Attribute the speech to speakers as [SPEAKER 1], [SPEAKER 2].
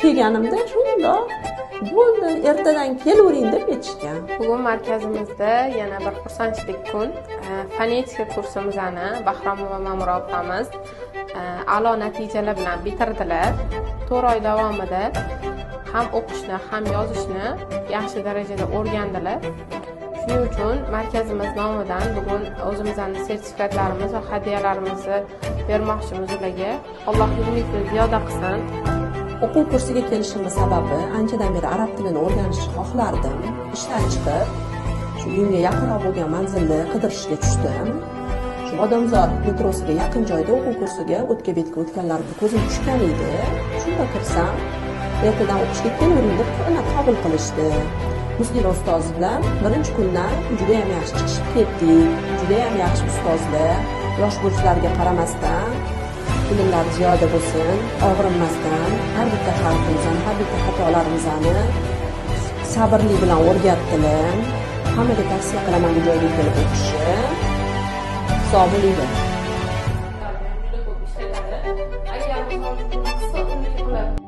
[SPEAKER 1] kelganimda shundoq bo'ldi, ertadan kelavering deb aytishgan.
[SPEAKER 2] Bugun markazimizda yana bir xursandchilik kun. Fonetika kursimizni Bahromova va Ma'mura opamiz a'lo natijalar bilan bitirdilar. 4 oy davomida ham o'qishni, ham yozishni yaxshi darajada o'rgandilar. Shuning uchun markazimiz nomidan bugun o'zimizning sertifikatlarimiz va hadyalarimizni bermoqchimiz ularga. Alloh umidni ziyoda qilsin.
[SPEAKER 1] O'quv kursiga kelishimning sababi anchadan beri arab tilini o'rganishni xohlardim. Ishdan chiqib, shu uyimga yaqinroq bo'lgan manzilni qidirishga tushdim. Shu Odamzod metrosiga yaqin joyda o'quv kursiga o'tga-betga o'tganlarga ko'zim tushgan edi. Shunda kirsam, ertadan o'qishga kelavering deb qabul qilishdi. Muslim ustoz bilan birinchi kundan juda ham yaxshi chiqishib ketdik. Juda ham yaxshi ustozlar, yosh bo'lishlariga qaramasdan bilimlar ziyoda bo'lsin, og'rinmasdan har bitta harfimizni, har bitta xatolarimizni sabrli bilan o'rgatdilar. Hammaga tavsiya qilaman bu joyga kelib o'qishni. Sog' bo'linglar.
[SPEAKER 2] Agar